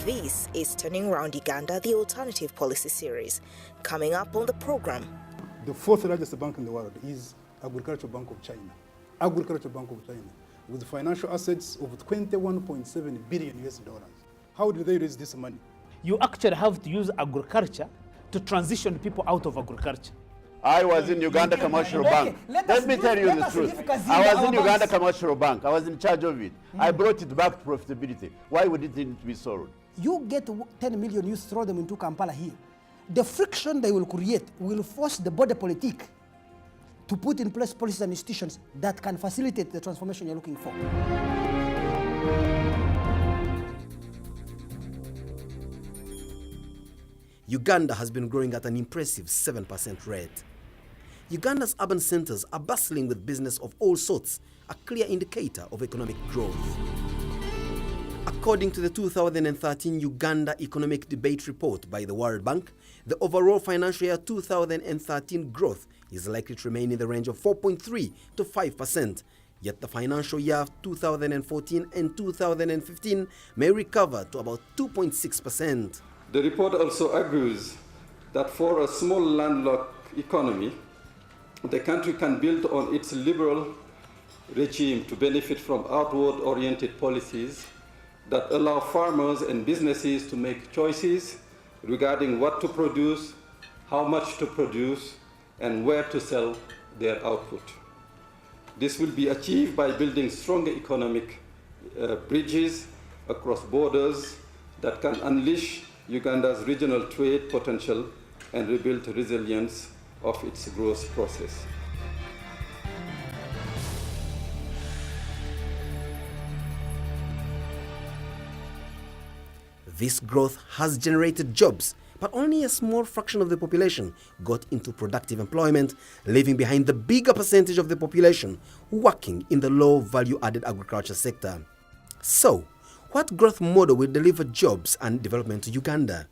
This is Turning Around Uganda, the alternative policy series. Coming up on the program. The fourth largest bank in the world is Agricultural Bank of China. Agricultural Bank of China, with financial assets of $21.7 billion US. How do they raise this money? You actually have to use agriculture to transition people out of agriculture. I was in Uganda Commercial Bank. Let me tell you the truth. I was in Uganda Commercial Bank. I was in charge of it. I brought it back to profitability. Why would it need to be sold? You get 10 million, you throw them into Kampala here. The friction they will create will force the border politic to put in place policies and institutions that can facilitate the transformation you're looking for. Uganda has been growing at an impressive 7% rate. Uganda's urban centers are bustling with business of all sorts, a clear indicator of economic growth. According to the 2013 Uganda Economic Debate Report by the World Bank, the overall financial year 2013 growth is likely to remain in the range of 4.3 to 5%. Yet the financial year 2014 and 2015 may recover to about 2.6%. The report also agrees that for a small landlocked economy, the country can build on its liberal regime to benefit from outward-oriented policies that allow farmers and businesses to make choices regarding what to produce, how much to produce, and where to sell their output. This will be achieved by building stronger economic bridges across borders that can unleash Uganda's regional trade potential and rebuild resilience of its growth process. This growth has generated jobs, but only a small fraction of the population got into productive employment, leaving behind the bigger percentage of the population working in the low value-added agriculture sector. So, what growth model will deliver jobs and development to Uganda?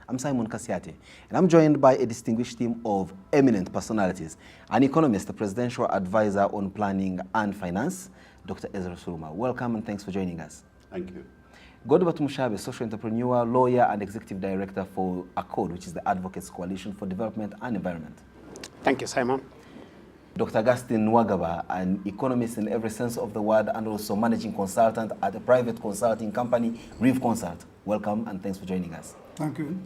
I'm Simon Kasiate, and I'm joined by a distinguished team of eminent personalities. An economist, a presidential advisor on planning and finance, Dr. Ezra Suruma. Welcome and thanks for joining us. Thank you. Godobert Mushabe, social entrepreneur, lawyer, and executive director for ACCORD, which is the Advocates Coalition for Development and Environment. Thank you, Simon. Dr. Augustine Nwagaba, an economist in every sense of the word and also managing consultant at a private consulting company, Reeve Consult. Welcome and thanks for joining us. Thank you.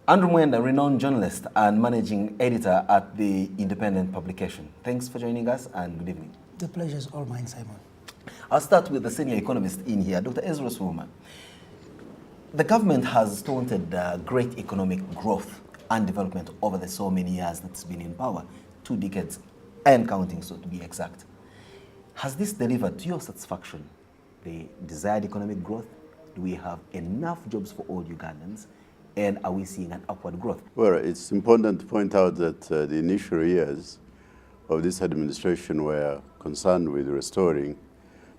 Andrew Mwenda, renowned journalist and managing editor at the Independent publication. Thanks for joining us and good evening. The pleasure is all mine, Simon. I'll start with the senior economist in here, Dr. Ezra Suruma. The government has taunted great economic growth and development over the so many years that's been in power, 2 decades and counting, so to be exact. Has this delivered to your satisfaction the desired economic growth? Do we have enough jobs for all Ugandans? And are we seeing an upward growth? Well, it's important to point out that the initial years of this administration were concerned with restoring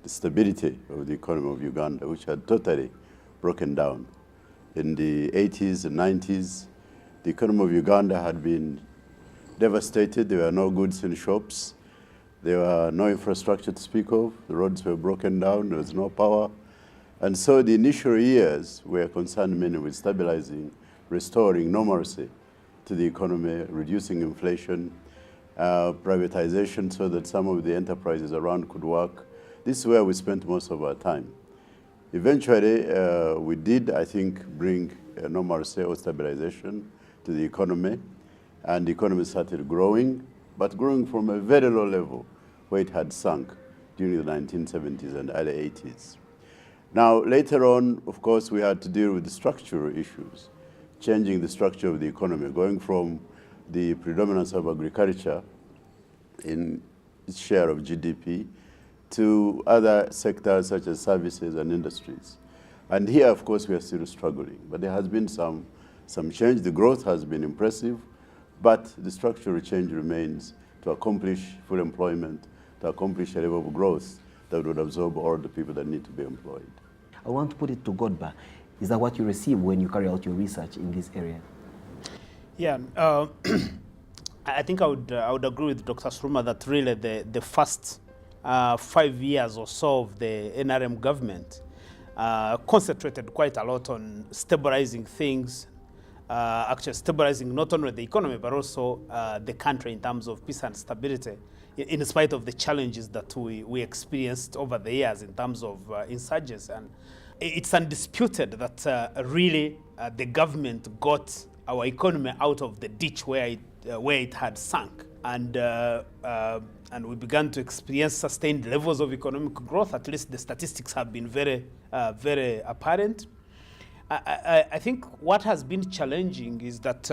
the stability of the economy of Uganda, which had totally broken down. In the 80s and 90s, the economy of Uganda had been devastated. There were no goods in shops. There were no infrastructure to speak of. The roads were broken down. There was no power. And so the initial years were concerned mainly with stabilizing, restoring normalcy to the economy, reducing inflation, privatization so that some of the enterprises around could work. This is where we spent most of our time. Eventually, we did, I think, bring normalcy or stabilization to the economy, and the economy started growing, but growing from a very low level where it had sunk during the 1970s and early 80s. Now, later on, of course, we had to deal with the structural issues, changing the structure of the economy, going from the predominance of agriculture in its share of GDP to other sectors such as services and industries. And here, of course, we are still struggling. But there has been some change. The growth has been impressive, but the structural change remains to accomplish full employment, to accomplish a level of growth that would absorb all the people that need to be employed. I want to put it to Godba. Is that what you receive when you carry out your research in this area? Yeah, I think I would agree with Dr. Suruma that really the first 5 years or so of the NRM government concentrated quite a lot on stabilizing things, actually stabilizing not only the economy but also the country in terms of peace and stability, in spite of the challenges that we experienced over the years in terms of insurgency. And it's undisputed that really the government got our economy out of the ditch where it had sunk. And we began to experience sustained levels of economic growth. At least the statistics have been very apparent. I think what has been challenging is that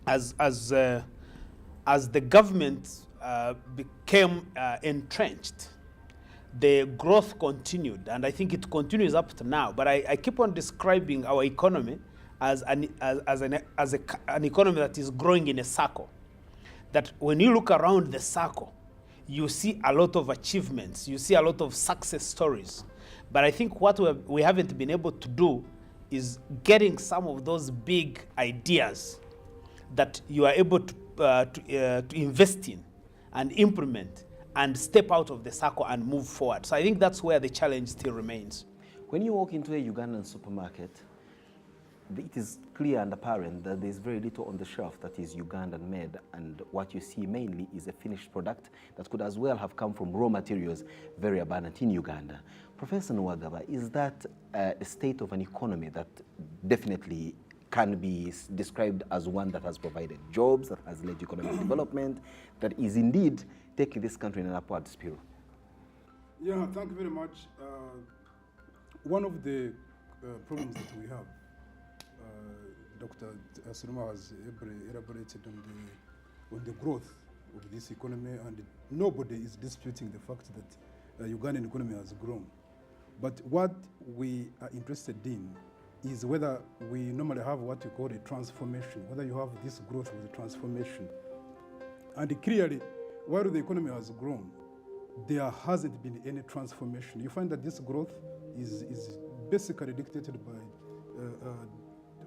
as the government became entrenched, the growth continued, and I think it continues up to now. But I keep on describing our economy as an economy that is growing in a circle. That when you look around the circle, you see a lot of achievements, you see a lot of success stories. But I think what we haven't been able to do is getting some of those big ideas that you are able to invest in and implement and step out of the circle and move forward. So I think that's where the challenge still remains. When you walk into a Ugandan supermarket, it is clear and apparent that there's very little on the shelf that is Ugandan made, and what you see mainly is a finished product that could as well have come from raw materials very abundant in Uganda. Professor Nwagaba, is that a state of an economy that definitely can be described as one that has provided jobs, that has led to economic development, that is indeed taking this country in an upward spiral? Yeah, thank you very much. One of the problems that we have, Dr. Suruma has elaborated on the growth of this economy, and nobody is disputing the fact that the Ugandan economy has grown. But what we are interested in is whether we normally have what you call a transformation, whether you have this growth with a transformation. And clearly, while the economy has grown, there hasn't been any transformation. You find that this growth is basically dictated by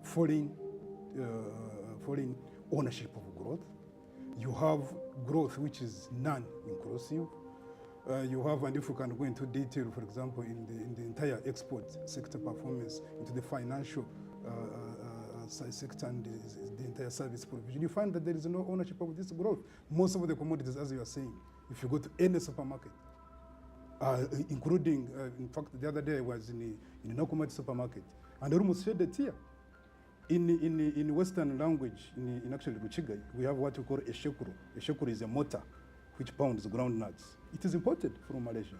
foreign ownership of growth. You have growth which is non-inclusive. You have, and if we can go into detail, for example, in the entire export sector performance, into the financial sector and the entire service provision, you find that there is no ownership of this growth. Most of the commodities, as you are saying, if you go to any supermarket, including, in fact, the other day I was in a no-commodity supermarket, and I almost shed a tear. In Western language, in actually Ruchiga, we have what we call a shekuru. A shekuru is a mortar which pounds ground nuts. It is imported from Malaysia.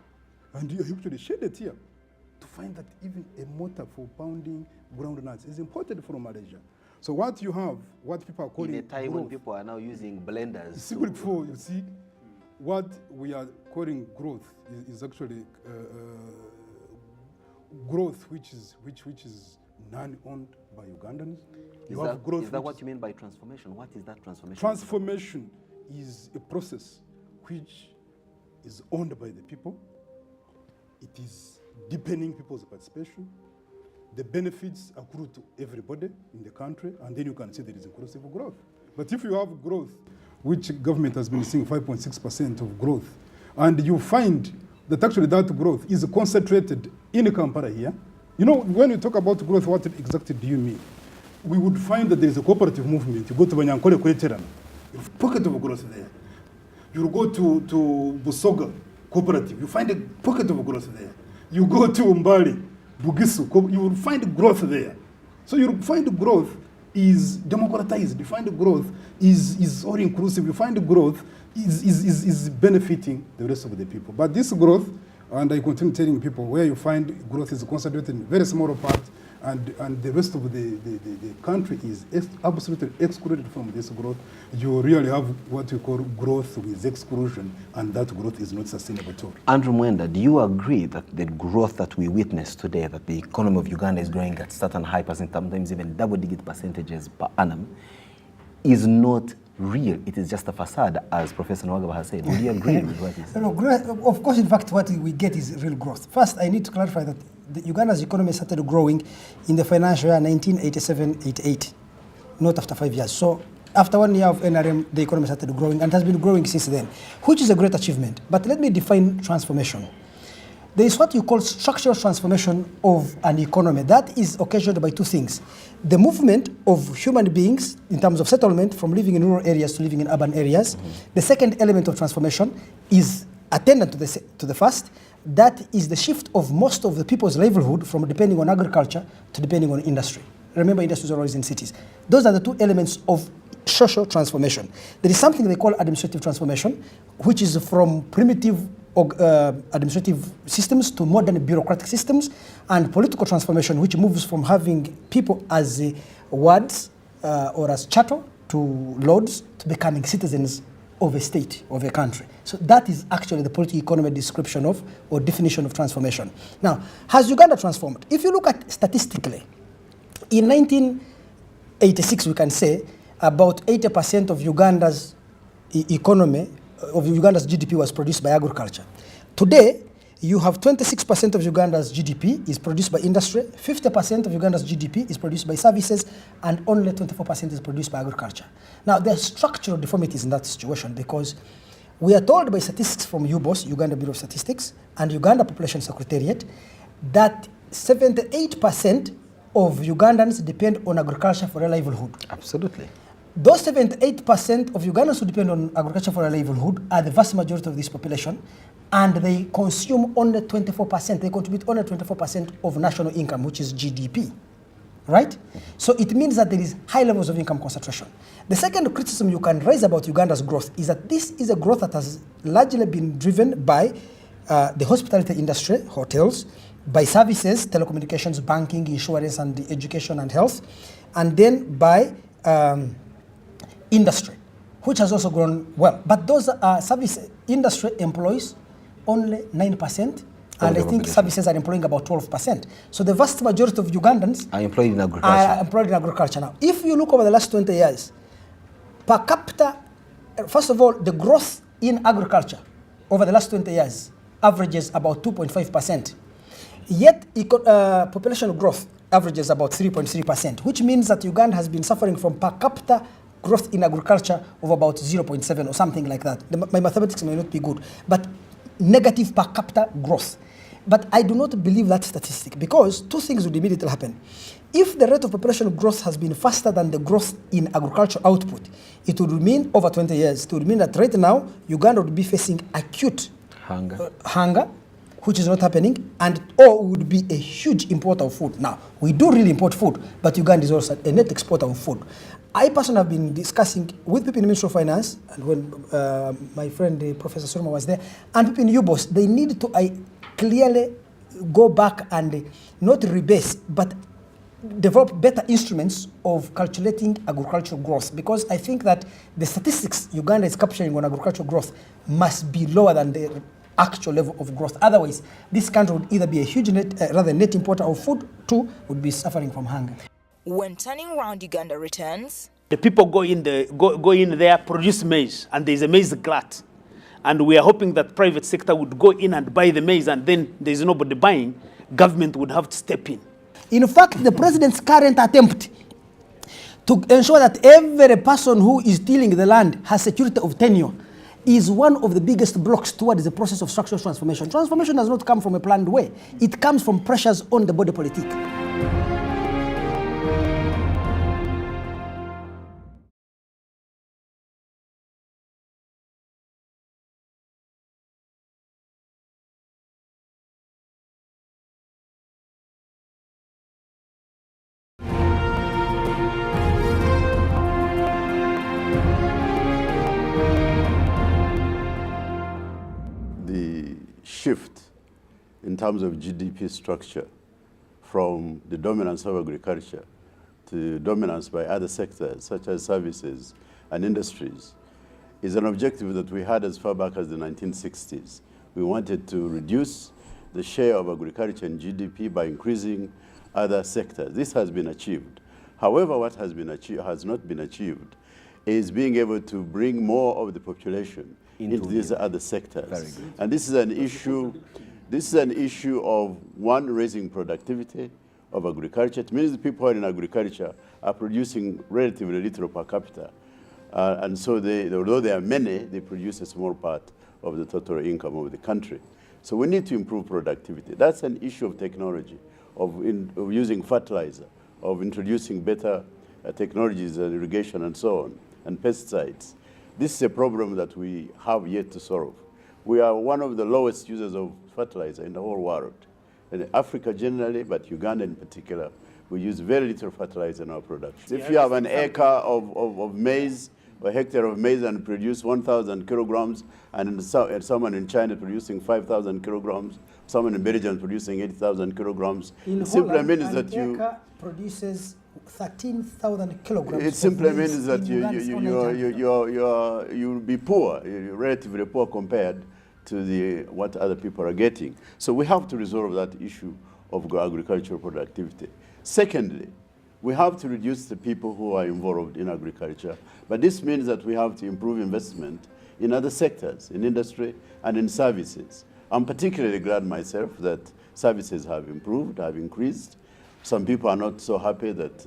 And you actually shed a tear to find that even a mortar for pounding ground nuts is imported from Malaysia. So what you have, what people are calling in a time when people are now using blenders. Simply before, you see, what we are calling growth is actually growth which is non-owned by Ugandans. Is that what you mean by transformation? What is that transformation? Transformation is a process which is owned by the people. It is deepening people's participation. The benefits accrue to everybody in the country, and then you can see there is inclusive growth. But if you have growth, which government has been seeing 5.6% of growth, and you find that actually that growth is concentrated in Kampala here. You know, when you talk about growth, what exactly do you mean? We would find that there is a cooperative movement. You go to Banyankole Kweterana, you have a pocket of growth there. You go to Busoga Cooperative, you find a pocket of growth there. You go to Umbali, Bugisu, you will find growth there. So you find growth is democratized. You find growth is all inclusive. You find growth is benefiting the rest of the people. But this growth, and I continue telling people, where you find growth is concentrated in a very small part, and the rest of the country is absolutely excluded from this growth. You really have what you call growth with exclusion, and that growth is not sustainable at all. Andrew Mwenda, do you agree that the growth that we witness today, that the economy of Uganda is growing at certain high percent, sometimes even double-digit percentages per annum, is not real? It is just a facade, as Professor Nwagaba has said. Would you agree with what he said? No, of course, in fact, what we get is real growth. First, I need to clarify that Uganda's economy started growing in the financial year 1987-88, not after 5 years. So after 1 year of NRM, the economy started growing and has been growing since then, which is a great achievement. But let me define transformation. there is what you call structural transformation of an economy. That is occasioned by two things. The movement of human beings in terms of settlement from living in rural areas to living in urban areas. The second element of transformation is attendant to the first. That is the shift of most of the people's livelihood from depending on agriculture to depending on industry. Remember, industries are always in cities. Those are the two elements of social transformation. There is something they call administrative transformation, which is from primitive administrative systems to modern bureaucratic systems, and political transformation, which moves from having people as wards or as chattel to lords to becoming citizens of a state, of a country. So that is actually the political economy description of or definition of transformation. Now, has Uganda transformed? If you look at statistically, in 1986, we can say about 80% of Uganda's economy, of Uganda's GDP was produced by agriculture. Today, you have 26% of Uganda's GDP is produced by industry, 50% of Uganda's GDP is produced by services, and only 24% is produced by agriculture. Now, there are structural deformities in that situation because we are told by statistics from UBOS, Uganda Bureau of Statistics, and Uganda Population Secretariat that 78% of Ugandans depend on agriculture for their livelihood. Absolutely. Those 78% of Ugandans who depend on agriculture for their livelihood are the vast majority of this population, and they consume only 24%. They contribute only 24% of national income, which is GDP, right? So it means that there is high levels of income concentration. The second criticism you can raise about Uganda's growth is that this is a growth that has largely been driven by the hospitality industry, hotels, by services, telecommunications, banking, insurance, and education and health, and then by industry, which has also grown well. But those service industry employs only 9%, and I think services are employing about 12%. So the vast majority of Ugandans are employed in agriculture. Are employed in agriculture. Now, if you look over the last 20 years, per capita, first of all, the growth in agriculture over the last 20 years averages about 2.5%. Yet population growth averages about 3.3%, which means that Uganda has been suffering from per capita growth in agriculture of about 0.7 or something like that. My mathematics may not be good, but negative per capita growth. But I do not believe that statistic because two things would immediately happen. If the rate of population growth has been faster than the growth in agricultural output, it would mean over 20 years, it would mean that right now Uganda would be facing acute hunger, which is not happening, and or would be a huge importer of food. Now, we do really import food, but Uganda is also a net exporter of food. I personally have been discussing with people in the Ministry of Finance, and when my friend Professor Surma was there, and people in UBOS, they need to clearly go back and not rebase, but develop better instruments of calculating agricultural growth, because I think that the statistics Uganda is capturing on agricultural growth must be lower than the actual level of growth. Otherwise, this country would either be a huge net importer of food, two, would be suffering from hunger. When Turning Round Uganda returns, the people go in there, produce maize, and there's a maize glut. And we are hoping that private sector would go in and buy the maize, and then there's nobody buying, government would have to step in. In fact, the president's current attempt to ensure that every person who is tilling the land has security of tenure is one of the biggest blocks towards the process of structural transformation. Transformation does not come from a planned way. It comes from pressures on the body politic. Shift in terms of GDP structure from the dominance of agriculture to dominance by other sectors such as services and industries is an objective that we had as far back as the 1960s. We wanted to reduce the share of agriculture in GDP by increasing other sectors. This has been achieved. However, what has not been achieved is being able to bring more of the population into these other sectors. Very good. And this is an issue. This is an issue of, one, raising productivity of agriculture. It means the people who are in agriculture are producing relatively little per capita. And so although there are many, they produce a small part of the total income of the country. So we need to improve productivity. That's an issue of technology, of using fertilizer, of introducing better technologies and irrigation and so on, and pesticides. This is a problem that we have yet to solve. We are one of the lowest users of fertilizer in the whole world. In Africa generally, but Uganda in particular, we use very little fertilizer in our production. If you have an acre of maize, or a hectare of maize and produce 1,000 kilograms, and someone in China producing 5,000 kilograms, someone in Belgium producing 8,000 kilograms, in it simply Holland, means an that acre produces 13,000 kilograms. It simply means that you'll be poor, you're relatively poor compared to what other people are getting. So we have to resolve that issue of agricultural productivity. Secondly, we have to reduce the people who are involved in agriculture, but this means that we have to improve investment in other sectors, in industry and in services. I'm particularly glad myself that services have improved, have increased. Some people are not so happy that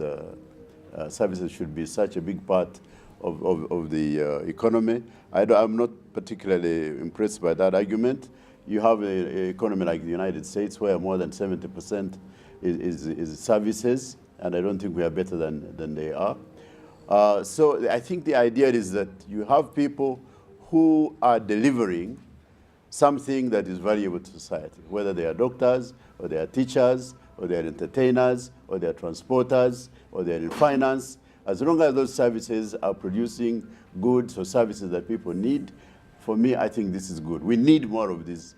services should be such a big part of the economy. I'm not particularly impressed by that argument. You have an economy like the United States where more than 70% is services, and I don't think we are better than they are. So I think the idea is that you have people who are delivering something that is valuable to society, whether they are doctors, or they are teachers, or they are entertainers, or they are transporters, or they are in finance. As long as those services are producing goods or services that people need, for me, I think this is good. We need more of these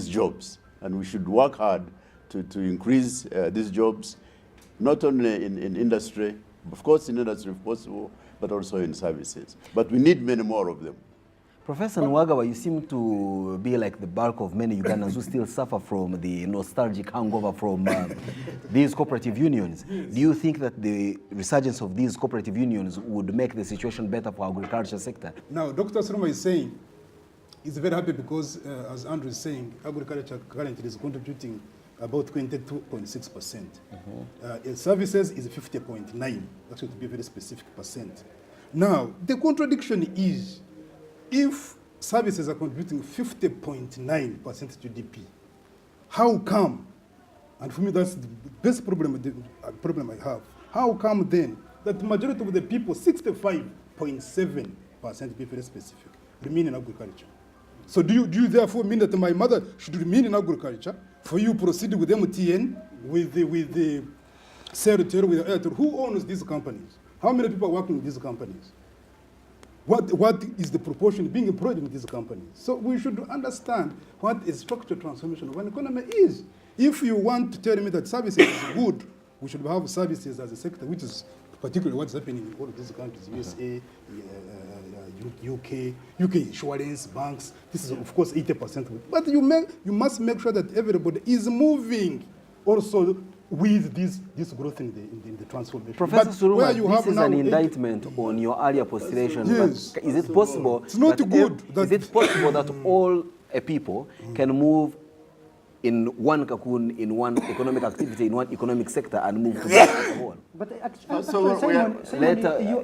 jobs, and we should work hard to increase these jobs, not only in industry, of course in industry if possible, but also in services. But we need many more of them. Professor Nwagawa, you seem to be like the bulk of many Ugandans who still suffer from the nostalgic hangover from these cooperative unions. Yes. Do you think that the resurgence of these cooperative unions would make the situation better for agriculture sector? Now, Dr. Suruma is saying he's very happy because, as Andrew is saying, agriculture currently is contributing about 22.6%. Services is 50.9%, actually to be very specific percent. Now, the contradiction is, if services are contributing 50.9% to GDP, how come, and for me that's the best problem I have, how come then that the majority of the people, 65.7%, to be very specific, remain in agriculture? So do you therefore mean that my mother should remain in agriculture for you proceed with MTN, with the Sertel, with the Airtel? Who owns these companies? How many people are working in these companies? What is the proportion being employed in these companies? So we should understand what a structural transformation of an economy is. If you want to tell me that services is good, we should have services as a sector, which is particularly what's happening in all of these countries, USA, UK insurance, banks. This is, of course, 80%. But you must make sure that everybody is moving also with this growth in the transformation. Professor Suruma, this is an indictment on your earlier postulation. Yes. Is it possible? It's not good. Is it possible that all people can move in one cocoon, in one economic activity, in one economic sector, and move to the whole? But Simon,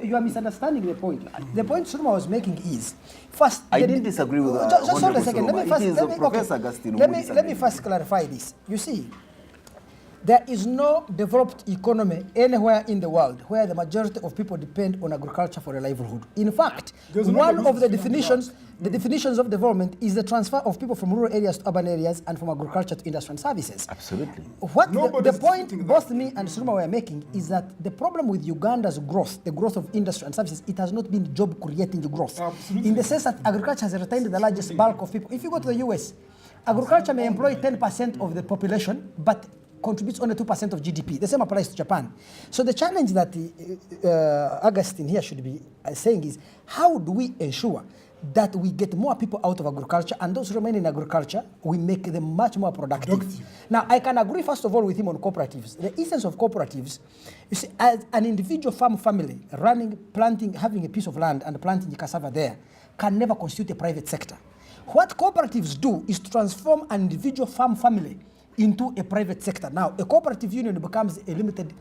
you are misunderstanding the point. The point Suruma was making is, first, I didn't disagree with that. Just hold a second. Let me first clarify this. You see, there is no developed economy anywhere in the world where the majority of people depend on agriculture for a livelihood. In fact, one of the definitions of development is the transfer of people from rural areas to urban areas and from agriculture to industry and services. Absolutely. What the point both me and Suruma were making is that the problem with Uganda's growth, the growth of industry and services, it has not been job-creating growth. Absolutely. In the sense that agriculture has retained the largest bulk of people. If you go to the US, agriculture may employ 10% of the population, but contributes only 2% of GDP. The same applies to Japan. So the challenge that Augustine here should be saying is, how do we ensure that we get more people out of agriculture, and those who remain in agriculture, we make them much more productive. Now, I can agree, first of all, with him on cooperatives. The essence of cooperatives, you see, as an individual farm family running, planting, having a piece of land and planting cassava there, can never constitute a private sector. What cooperatives do is to transform an individual farm family into a private sector. Now, a cooperative union becomes a limited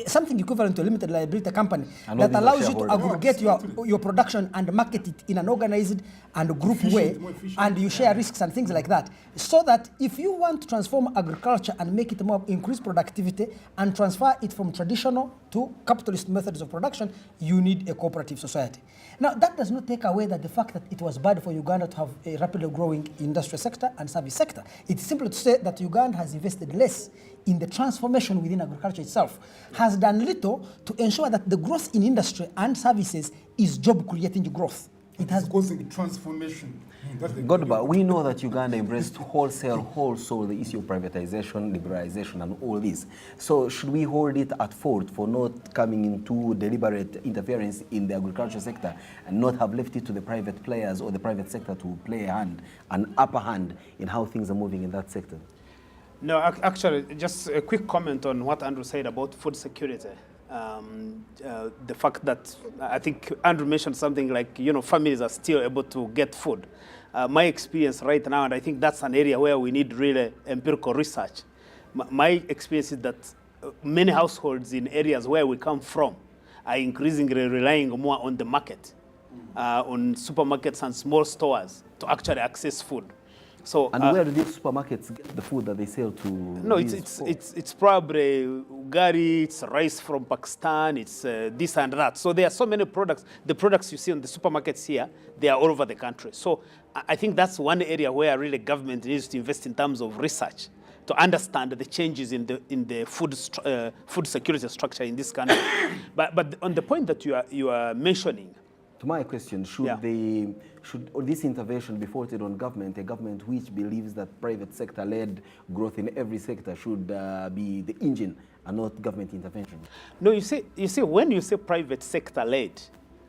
something equivalent to a limited liability company And all that these are allows you to shareholders. aggregate your production and market it in an organized and group way, more efficient. and you share risks and things like that. So that if you want to transform agriculture and make it more, increase productivity and transfer it from traditional to capitalist methods of production, you need a cooperative society. Now, that does not take away that the fact that it was bad for Uganda to have a rapidly growing industrial sector and service sector. It's simply to say that Uganda has invested less in the transformation within agriculture itself, has done little to ensure that the growth in industry and services is job-creating growth. It has causing transformation. That's the Godba, we know that Uganda embraced wholesale the issue of privatization, liberalization, and all this. So should we hold it at fault for not coming into deliberate interference in the agriculture sector and not have left it to the private players or the private sector to play an upper hand in how things are moving in that sector? No, actually, just a quick comment on what Andrew said about food security. The fact that I think Andrew mentioned something like, families are still able to get food. My experience right now, and I think that's an area where we need really empirical research. My experience is that many households in areas where we come from are increasingly relying more on the market, on supermarkets and small stores to actually access food. So, and where do these supermarkets get the food that they sell to? No, it's probably ugari, it's rice from Pakistan, it's this and that. So there are so many products. The products you see on the supermarkets here, they are all over the country. So I think that's one area where really government needs to invest in terms of research to understand the changes in the food security structure in this country. but on the point that you are mentioning. To my question, should this intervention be faulted on government, a government which believes that private sector-led growth in every sector should be the engine and not government intervention? No, you see, when you say private sector-led,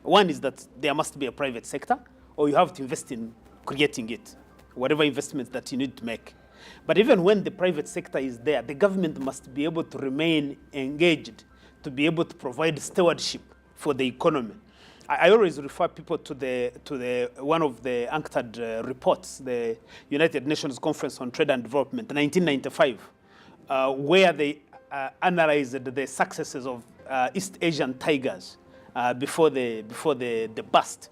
one is that there must be a private sector, or you have to invest in creating it, whatever investments that you need to make. But even when the private sector is there, the government must be able to remain engaged, to be able to provide stewardship for the economy. I always refer people to the one of the UNCTAD reports, the United Nations Conference on Trade and Development, 1995, where they analyzed the successes of East Asian tigers before the bust.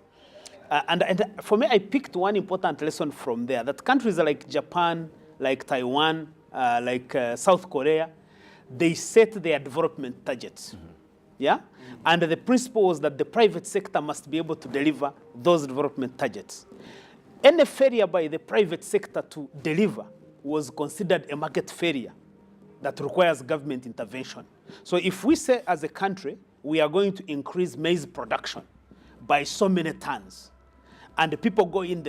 And for me, I picked one important lesson from there, that countries like Japan, like Taiwan, like South Korea, they set their development targets. Mm-hmm. Yeah? And the principle was that the private sector must be able to deliver those development targets. Any failure by the private sector to deliver was considered a market failure that requires government intervention. So if we say as a country, we are going to increase maize production by so many tons, and the people go in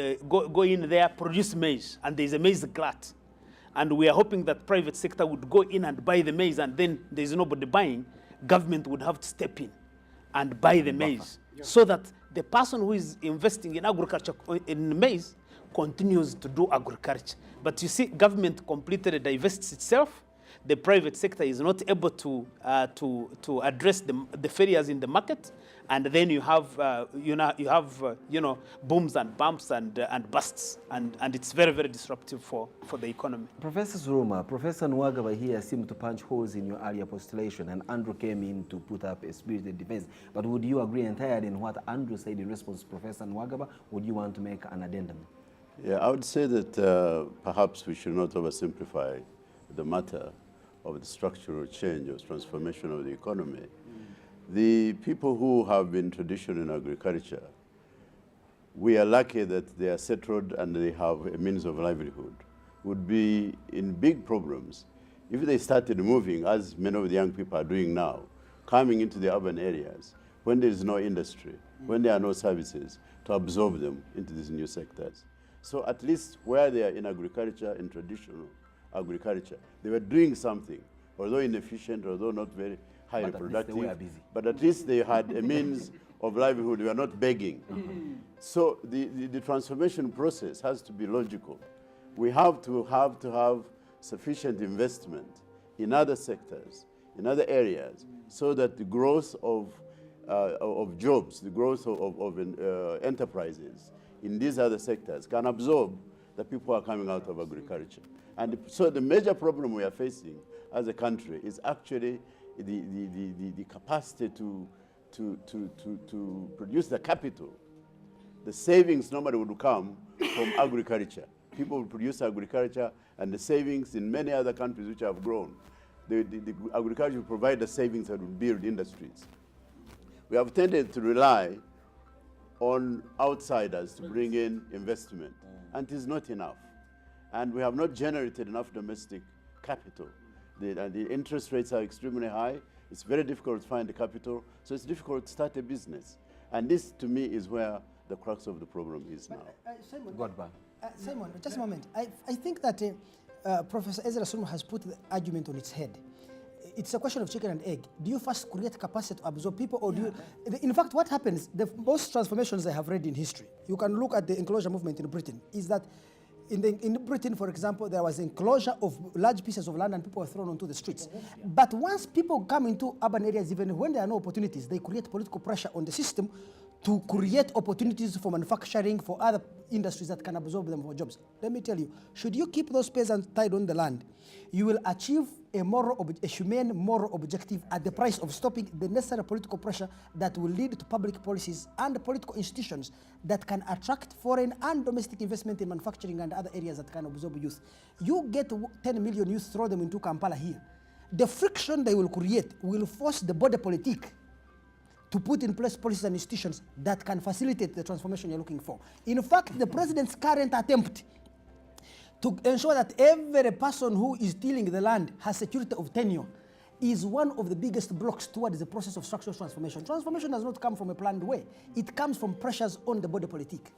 there, produce maize, and there's a maize glut, and we are hoping that private sector would go in and buy the maize, and then there's nobody buying, government would have to step in and buy the maize, so that the person who is investing in agriculture, in maize, continues to do agriculture. But you see, government completely divests itself. The private sector is not able to address the failures in the market, and then you have booms and bumps and busts, and it's very, very disruptive for the economy. Professor Zuruma, Professor Nwagaba here seemed to punch holes in your earlier postulation, and Andrew came in to put up a spirited defense. But would you agree entirely in what Andrew said in response to Professor Nwagaba? Would you want to make an addendum? Yeah, I would say that perhaps we should not oversimplify the matter of the structural change or transformation of the economy. The people who have been traditional in agriculture, we are lucky that they are settled and they have a means of livelihood, would be in big problems if they started moving, as many of the young people are doing now, coming into the urban areas when there is no industry, when there are no services, to absorb them into these new sectors. So at least where they are in agriculture, in traditional agriculture, they were doing something, although inefficient, although not very highly productive, but at least they had a means of livelihood. They were not begging. So the transformation process has to be logical. We have to have sufficient investment in other sectors, in other areas, so that the growth of jobs, the growth of enterprises in these other sectors can absorb the people who are coming out of agriculture. And so the major problem we are facing as a country is actually the capacity to produce the capital, the savings normally would come from agriculture. People will produce agriculture, and the savings in many other countries which have grown, the agriculture will provide the savings that will build industries. We have tended to rely on outsiders to bring in investment, and it is not enough. And we have not generated enough domestic capital. The interest rates are extremely high. It's very difficult to find the capital, so it's difficult to start a business. And this, to me, is where the crux of the problem is now. Simon, just a moment. I think that Professor Ezra Suluma has put the argument on its head. It's a question of chicken and egg. Do you first create capacity to absorb people, or do you... In fact, what happens, most transformations I have read in history, you can look at the enclosure movement in Britain, is that in Britain, for example, there was enclosure of large pieces of land and people were thrown onto the streets. But once people come into urban areas, even when there are no opportunities, they create political pressure on the system to create opportunities for manufacturing, for other industries that can absorb them for jobs. Let me tell you, should you keep those peasants tied on the land, you will achieve a humane moral objective at the price of stopping the necessary political pressure that will lead to public policies and political institutions that can attract foreign and domestic investment in manufacturing and other areas that can absorb youth. You get 10 million youth, throw them into Kampala here. The friction they will create will force the border politique to put in place policies and institutions that can facilitate the transformation you're looking for. In fact, the president's current attempt to ensure that every person who is tilling the land has security of tenure is one of the biggest blocks towards the process of structural transformation. Transformation does not come from a planned way. It comes from pressures on the border politique.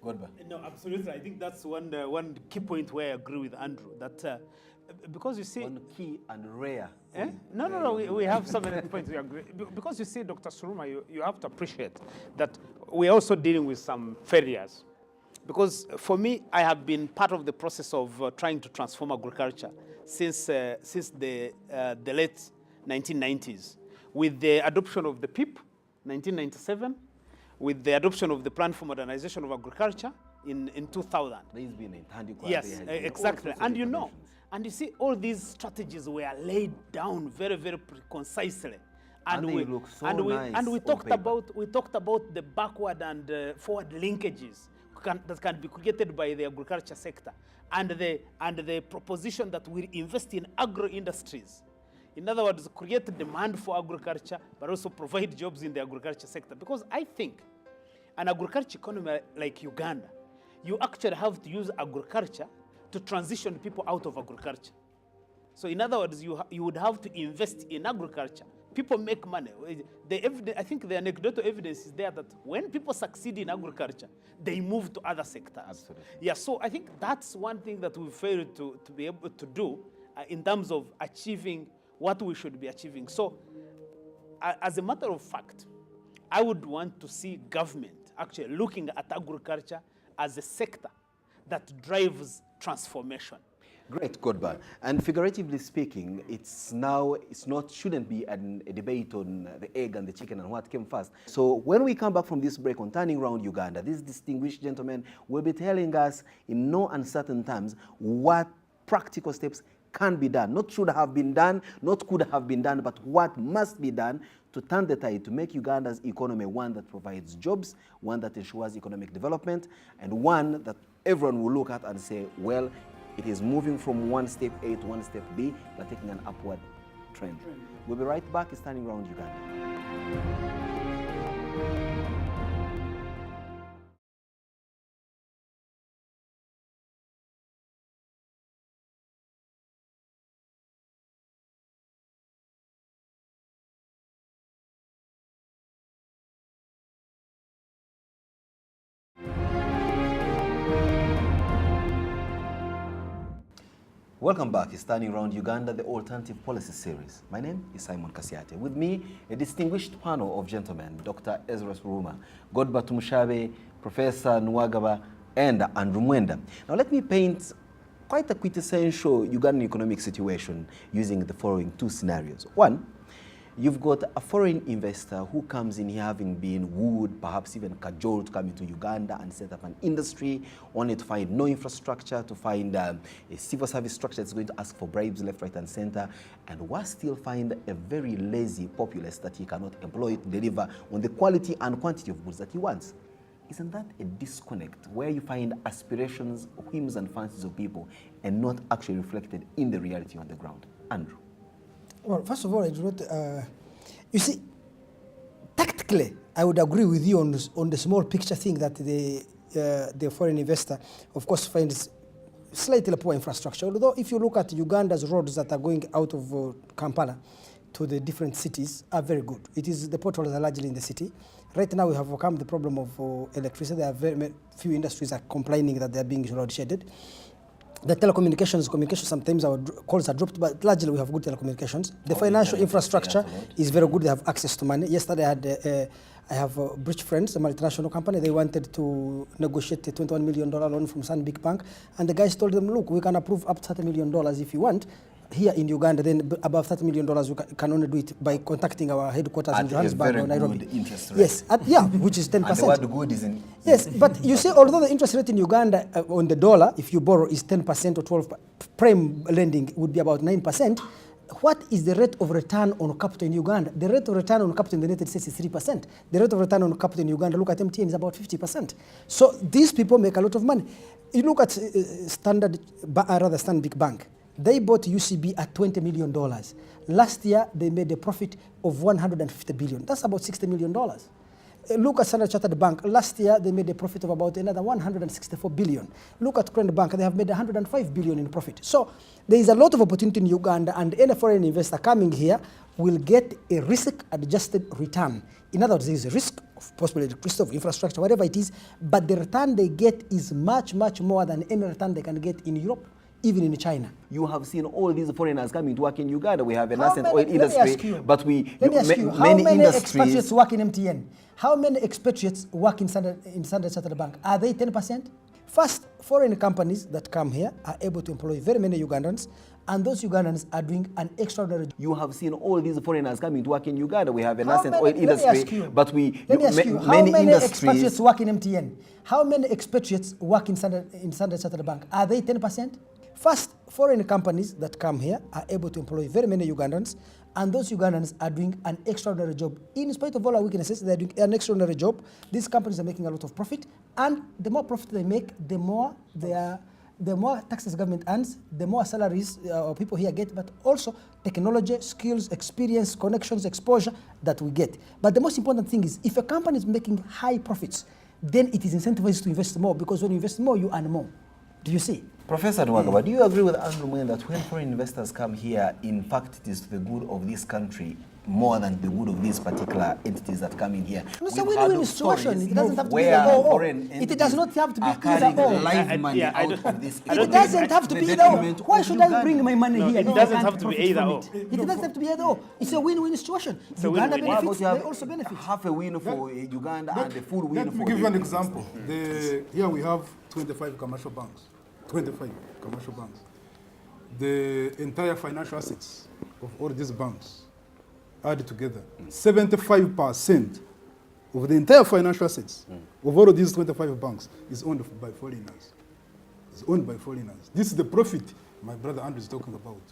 No, absolutely. I think that's one key point where I agree with Andrew, that because you see... One key and rare. No, we have so many points we agree. Because you see, Dr. Suluma, you have to appreciate that we're also dealing with some failures. Because for me, I have been part of the process of trying to transform agriculture since the late 1990s, with the adoption of the PIP, 1997, with the adoption of the Plan for Modernization of Agriculture in 2000. There's been a handicap. Yes, exactly. And you know, and you see, all these strategies were laid down very, very concisely. And we talked about the backward and forward linkages that can be created by the agriculture sector, and the proposition that we invest in agro-industries. In other words, create demand for agriculture, but also provide jobs in the agriculture sector. Because I think an agriculture economy like Uganda, you actually have to use agriculture to transition people out of agriculture. So in other words, you would have to invest in agriculture. People make money. I think the anecdotal evidence is there that when people succeed in agriculture, they move to other sectors. Absolutely. Yeah, so I think that's one thing that we failed to be able to do in terms of achieving what we should be achieving. So as a matter of fact, I would want to see government actually looking at agriculture as a sector that drives transformation. Great, Godba. And figuratively speaking, shouldn't be a debate on the egg and the chicken and what came first. So when we come back from this break on Turning Around Uganda, this distinguished gentleman will be telling us in no uncertain terms what practical steps can be done, not should have been done, not could have been done, but what must be done to turn the tide, to make Uganda's economy one that provides jobs, one that ensures economic development, and one that everyone will look at and say, well, it is moving from one step A to one step B, but taking an upward trend. We'll be right back. It's Turning Around Uganda. Welcome back. It's Turning Around Uganda, the Alternative Policy Series. My name is Simon Kasiate. With me, a distinguished panel of gentlemen, Dr. Ezra Suluma, Godba Tumushabe, Professor Nwagaba, and Andrew Mwenda. Now let me paint quite a quintessential Ugandan economic situation using the following two scenarios. One, You've got a foreign investor who comes in here having been wooed, perhaps even cajoled to come into Uganda and set up an industry, only to find no infrastructure, to find a civil service structure that's going to ask for bribes left, right, and center, and we still find a very lazy populace that he cannot employ to deliver on the quality and quantity of goods that he wants. Isn't that a disconnect where you find aspirations, whims, and fancies of people and not actually reflected in the reality on the ground? Andrew. Well, first of all, I do not. You see, tactically, I would agree with you on the small picture thing that the foreign investor, of course, finds slightly poor infrastructure. Although, if you look at Uganda's roads that are going out of Kampala to the different cities, are very good. It is the potholes are largely in the city. Right now, we have overcome the problem of electricity. There are very few industries are complaining that they are being load shedded. The communications, sometimes our calls are dropped, but largely we have good telecommunications. The financial infrastructure is very good. They have access to money. Yesterday I have Bridge Friends, a multinational company. They wanted to negotiate a $21 million loan from Stanbic Bank. And the guys told them, look, we can approve up to $30 million if you want. Here in Uganda, then above $30 million, we can only do it by contacting our headquarters in Johannesburg or Nairobi. Good interest rate. Yes, which is 10%. And the word good is in... Yes, but you see, although the interest rate in Uganda on the dollar, if you borrow, is 10% or 12%, prime lending would be about 9%. What is the rate of return on capital in Uganda? The rate of return on capital in the United States is 3%. The rate of return on capital in Uganda, look at MTN, is about 50%. So these people make a lot of money. You look at Stanbic Bank. They bought UCB at $20 million. Last year, they made a profit of $150 billion. That's about $60 million. Look at Standard Chartered Bank. Last year, they made a profit of about another $164 billion. Look at Credit Bank. They have made $105 billion in profit. So there is a lot of opportunity in Uganda, and any foreign investor coming here will get a risk-adjusted return. In other words, there is a risk of possibly the cost of infrastructure, whatever it is, but the return they get is much, much more than any return they can get in Europe, even in China. You have seen all these foreigners coming to work in Uganda. We have a nascent oil industry, but how many expatriates work in MTN? How many expatriates work in Standard Chartered Bank? Are they 10%? First, foreign companies that come here are able to employ very many Ugandans, and those Ugandans are doing an extraordinary job. You have seen all these foreigners coming to work in Uganda. We have a nascent oil industry, but how many expatriates work in MTN? How many expatriates work in Standard Chartered Bank? Are they 10%? First, foreign companies that come here are able to employ very many Ugandans, and those Ugandans are doing an extraordinary job. In spite of all our weaknesses, they're doing an extraordinary job. These companies are making a lot of profit, and the more profit they make, the more taxes the government earns, the more salaries people here get, but also technology, skills, experience, connections, exposure that we get. But the most important thing is, if a company is making high profits, then it is incentivized to invest more, because when you invest more, you earn more. Do you see? Professor Nwagaba, do you agree with Andrew Mwen that when foreign investors come here, in fact, it is to the good of this country more than the good of these particular entities that come in here? It's a win-win situation. It doesn't have to be It does not have to be either or. Live money out of this. It doesn't have to be either or. Why should I bring my money here? It doesn't have to be either or. It doesn't have to be either or. It's a win-win situation. Uganda benefits, they also benefit. Half a win for Uganda and a full win for... Let me give you an example. Here we have 25 commercial banks. 25 commercial banks. The entire financial assets of all these banks added together, 75% of the entire financial assets of all of these 25 banks is owned by foreigners. It's owned by foreigners. This is the profit my brother Andrew is talking about.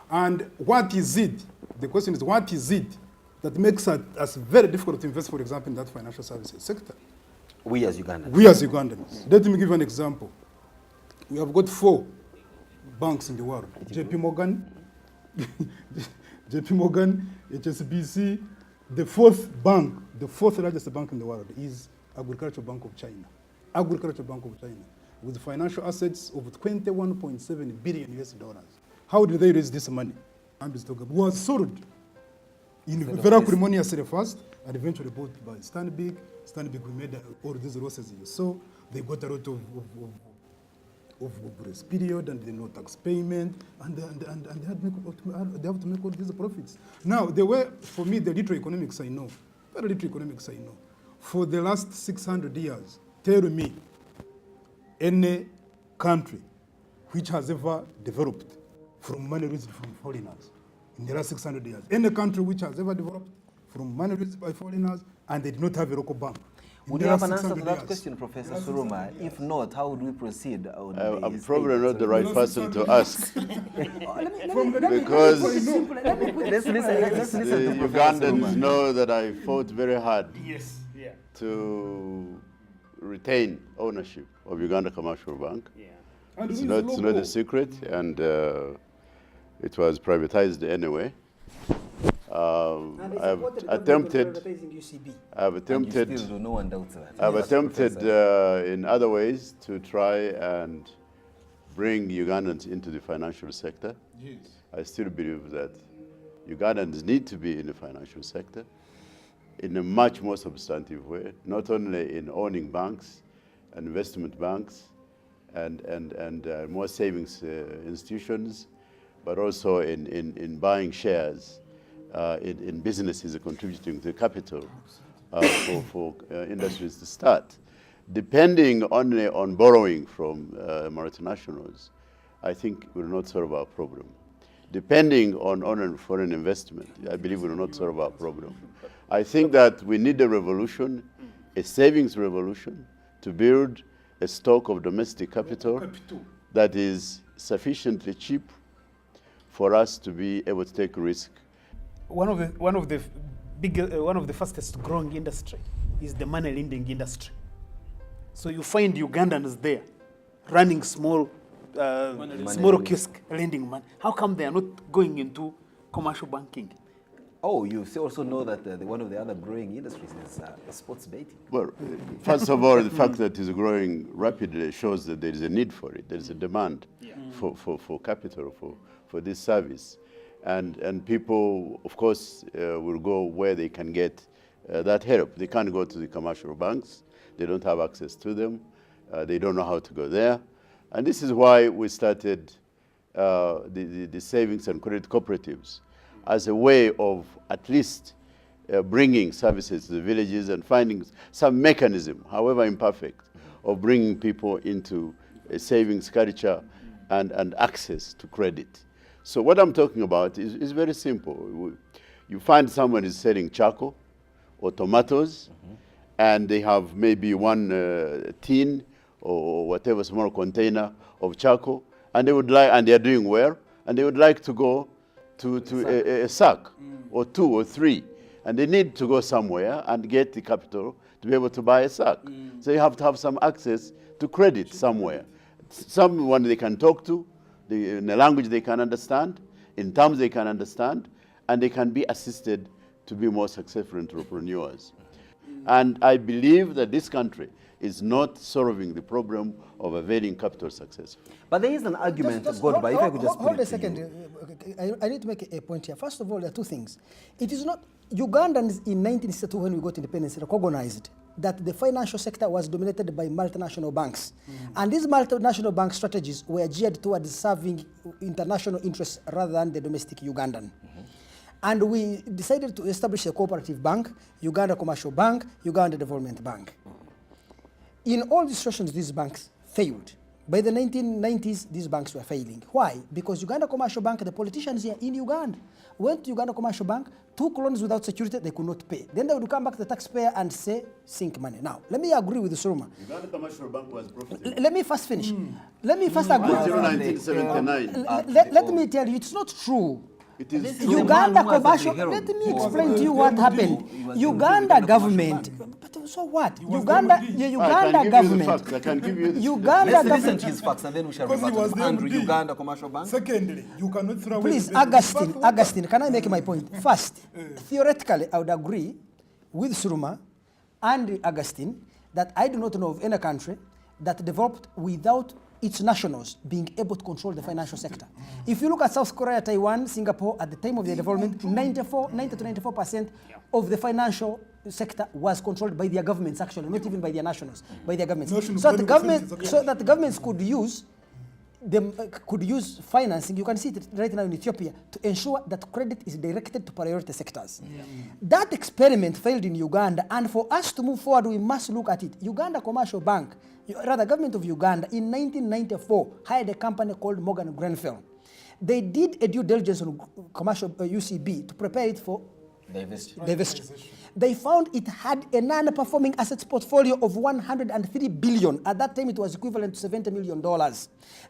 And what is it? The question is, what is it that makes us very difficult to invest, for example, in that financial services sector? We as Ugandans. We as Ugandans. Let me give you an example. We have got 4 banks in the world. JP Morgan, HSBC. The fourth largest bank in the world is Agricultural Bank of China. Agricultural Bank of China, with financial assets of $21.7 billion US. How did they raise this money? It was sold in very acrimoniously first, and eventually bought by Stanbic. Stanbic, we made all these losses you saw. They got a lot of grace period, and no tax payment, and they have to make all these profits. Now, the way, for me, the little economics I know, very little economics I know, for the last 600 years, tell me any country which has ever developed from money raised from foreigners. in the last 600 years. Any country which has ever developed from money raised by foreigners and they did not have a local bank. Would you have an answer to that question, Professor Suruma? If not, how would we proceed? I'm probably not the right person to ask. Because Let's listen the to Professor Ugandans Suruma. know that I fought very hard Yes, yeah. to retain ownership of Uganda Commercial Bank. Yeah. And It's who not, is it's local? not a secret, and it was privatized anyway. I've attempted, And you still do, no one doubts that. I've Yes, attempted Professor. in other ways to try and bring Ugandans into the financial sector. Yes. I still believe that Ugandans need to be in the financial sector in a much more substantive way, not only in owning banks and investment banks and more savings institutions, but also in buying shares in businesses contributing to capital for industries to start. Depending only on borrowing from multinationals, I think will not solve our problem. Depending on foreign investment, I believe will not solve our problem. I think that we need a revolution, a savings revolution, to build a stock of domestic capital that is sufficiently cheap for us to be able to take risk. One of the fastest growing industry is the money lending industry. So you find Ugandans there running small kiosk lending money. How come they are not going into commercial banking? Oh, you also know that one of the other growing industries is sports betting. Well, first of all, the fact that it's growing rapidly shows that there is a need for it. There is a demand for capital, for this service. And people, of course, will go where they can get that help. They can't go to the commercial banks. They don't have access to them. They don't know how to go there. And this is why we started the savings and credit cooperatives as a way of at least bringing services to the villages and finding some mechanism, however imperfect, of bringing people into a savings culture and access to credit. So what I'm talking about is very simple. You find someone is selling charcoal or tomatoes, and they have maybe one tin or whatever small container of charcoal, and they would like, and they are doing well, and they would like to go to a sack or 2 or 3, and they need to go somewhere and get the capital to be able to buy a sack. So you have to have some access to credit somewhere, someone they can talk to, in a language they can understand, in terms they can understand, and they can be assisted to be more successful entrepreneurs. And I believe that this country is not solving the problem of availing capital successfully. But there is an argument, Godby, if I could just put hold it a to second. you. I need to make a point here. First of all, there are two things. It is not Ugandans in 1962, when we got independence, recognized that the financial sector was dominated by multinational banks. And these multinational bank strategies were geared towards serving international interests rather than the domestic Ugandan. And we decided to establish a cooperative bank, Uganda Commercial Bank, Uganda Development Bank. In all these situations, these banks failed. By the 1990s, these banks were failing. Why? Because Uganda Commercial Bank, the politicians here in Uganda, went to Uganda Commercial Bank, took loans without security, they could not pay. Then they would come back to the taxpayer and say, sink money. Now, let me agree with Suruma. Uganda Commercial Bank was profitable. Let me first finish. Let me first agree. Until 1979. Let me tell you, it's not true. It is true. Uganda Commercial, let me explain to you what happened. Uganda government, but so what? Uganda government. I can give you the Uganda Let's listen government. to his facts and then we shall Because he revert was to the Andrew, MD. Uganda Commercial Bank. Secondly, you cannot throw away Please, the best. Augustine, can I make my point? First, theoretically, I would agree with Suruma and Augustine that I do not know of any country that developed without its nationals being able to control the financial sector. If you look at South Korea, Taiwan, Singapore, at the time of their development, 90 to 94% of the financial sector was controlled by their governments, actually, not even by their nationals, by their governments. So that the governments could use financing. You can see it right now in Ethiopia to ensure that credit is directed to priority sectors. That experiment failed in Uganda, and for us to move forward, we must look at it. Uganda Commercial Bank, rather, government of Uganda in 1994 hired a company called Morgan Grenfell. They did a due diligence on commercial UCB to prepare it for divestiture. They found it had a non-performing assets portfolio of 103 billion. At that time, it was equivalent to $70 million.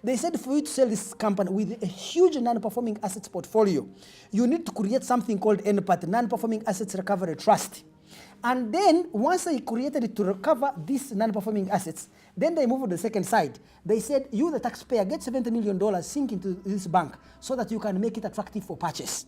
They said for you to sell this company with a huge non-performing assets portfolio, you need to create something called NPAT, Non-Performing Assets Recovery Trust. And then, once they created it to recover these non-performing assets, then they moved to the second side. They said, you, the taxpayer, get $70 million, sink into this bank so that you can make it attractive for purchase.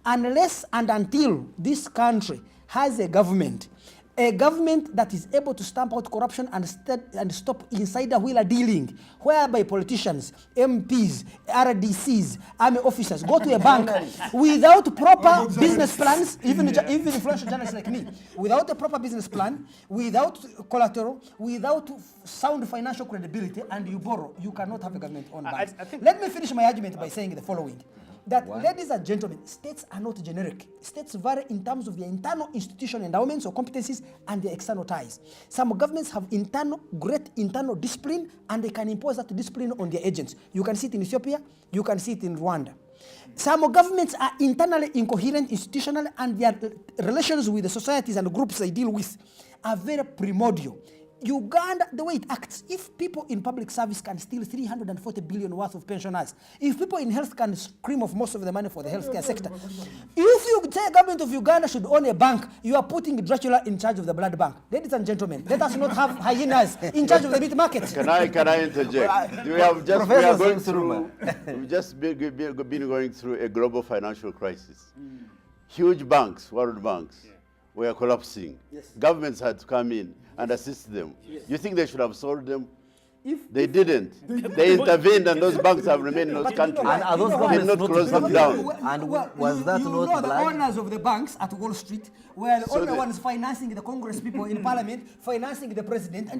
Unless and until this country has a government that is able to stamp out corruption and stop insider wheeler dealing, whereby politicians, MPs, RDCs, army officers go to a bank without proper business plans, even influential journalists like me, without a proper business plan, without collateral, without sound financial credibility, and you borrow, you cannot have a government on banks. Let me finish my argument by saying the following. That, ladies and gentlemen, states are not generic. States vary in terms of their internal institutional endowments or competencies and their external ties. Some governments have great internal discipline, and they can impose that discipline on their agents. You can see it in Ethiopia, you can see it in Rwanda. Some governments are internally incoherent institutionally, and their relations with the societies and groups they deal with are very primordial. Uganda, the way it acts, if people in public service can steal 340 billion worth of pensioners, if people in health can scream off most of the money for the healthcare sector, if you say government of Uganda should own a bank, you are putting Dracula in charge of the blood bank. Ladies and gentlemen, let us not have hyenas in charge of the meat market. Can I interject? We've just been going through a global financial crisis. Huge banks, world banks, were collapsing. Governments had to come in and assist them. You think they should have sold them? They didn't. They intervened, and those banks have remained in those countries. And are those They did not close them down. And was that not the owners of the banks at Wall Street were the only ones financing the Congress people in Parliament, financing the president.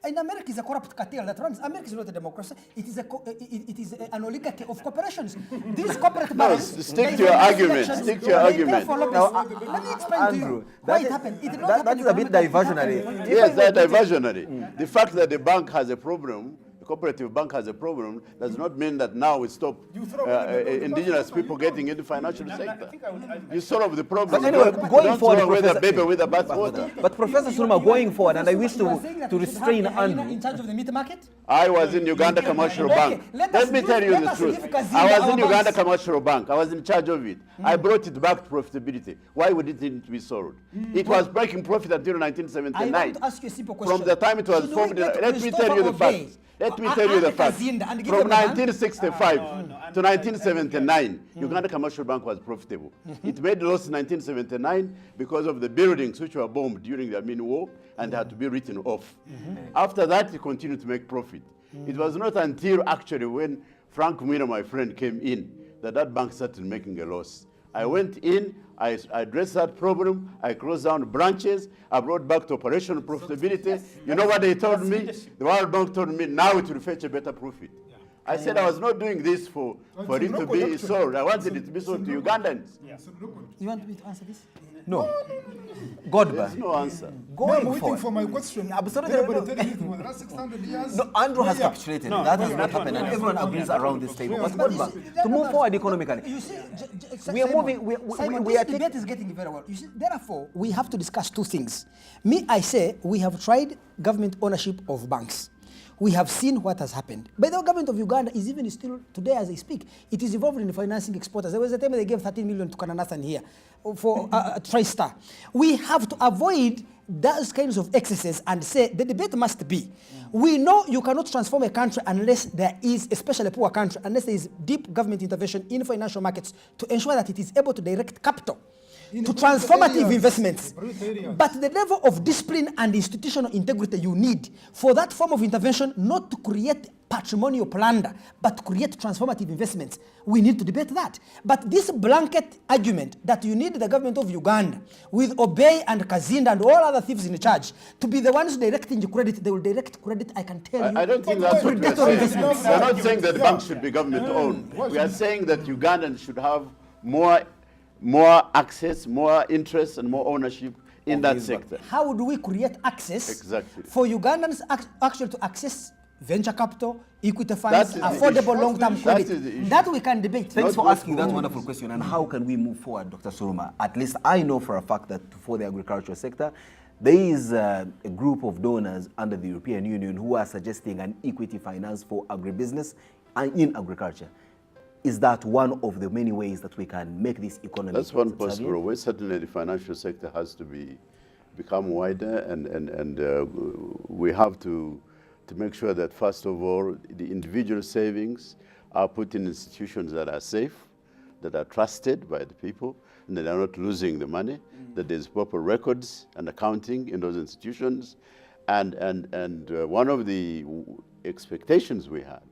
And America is a corrupt cartel that runs. America is not a democracy. It is an oligarchy of corporations. These corporate banks. Stick to your argument. Stick to your argument. Let me explain to you why it happened. That is a bit diversionary. Yes, that's diversionary. The fact that the bank has a problem, the cooperative bank has a problem, does not mean that now we stop indigenous people getting into the financial sector. You solve the problem. But anyway, going forward, with a baby with a bathwater. But Professor Suluma, going forward, and I wish to restrain Andrew. In charge of the meat market? I was in Uganda Commercial Bank. Let me tell you the truth. I was in Uganda Commercial Bank. I was in charge of it. I brought it back to profitability. Why would it need to be sold? It was breaking profit until 1979. I want to ask you a simple question. From the time it was formed, let me tell you the facts. Let me tell you the facts. From 1965 to 1979, Uganda Commercial Bank was profitable. It made loss in 1979 because of the buildings which were bombed during the Amin War and had to be written off. After that, it continued to make profit. It was not until actually when Frank Mwina, my friend, came in that bank started making a loss. I went in, I addressed that problem, I closed down branches, I brought back to operational profitability. You know what they told me? The World Bank told me now it will fetch a better profit. I said I was not doing this for it to be sold. I wanted it to be sold to Ugandans. You want me to answer this? No. Godba. There's no answer. I'm waiting for my question. Absolutely. Everybody telling me for the last 600 years. No, Andrew has capitulated. That has not happened, and everyone agrees around this table. But Godba, to move forward economically, You see, we are moving. Simon, We are this debate is getting very well. You see, therefore, we have to discuss two things. Me, I say we have tried government ownership of banks. We have seen what has happened. But the government of Uganda is even still, today as I speak, it is involved in financing exporters. There was a time they gave 13 million to Kananathan here for TriStar. We have to avoid those kinds of excesses and say the debate must be, we know you cannot transform a country unless there is, especially a poor country, unless there is deep government intervention in financial markets to ensure that it is able to direct capital to transformative investments. But the level of discipline and institutional integrity you need for that form of intervention, not to create patrimonial plunder, but to create transformative investments, we need to debate that. But this blanket argument that you need the government of Uganda with Obey and Kazinda and all other thieves in charge to be the ones directing the credit, they will direct credit, I can tell you. I don't think that's what we're saying. We're not saying that the banks should be government-owned. We are saying that Ugandans should have more access, more interest, and more ownership in that sector. How do we create access Exactly. for Ugandans actually to access venture capital, equity funds, That is the affordable issue. long-term That credit. is the issue. That we can debate. Thanks Not for what asking that rules. wonderful question. And how can we move forward, Dr. Suruma? At least I know for a fact that for the agricultural sector, there is a group of donors under the European Union who are suggesting an equity finance for agribusiness and in agriculture. Is that one of the many ways that we can make this economy? That's one possible way. Certainly the financial sector has to become wider, and we have to make sure that, first of all, the individual savings are put in institutions that are safe, that are trusted by the people, and that are not losing the money, that there's proper records and accounting in those institutions. And one of the expectations we had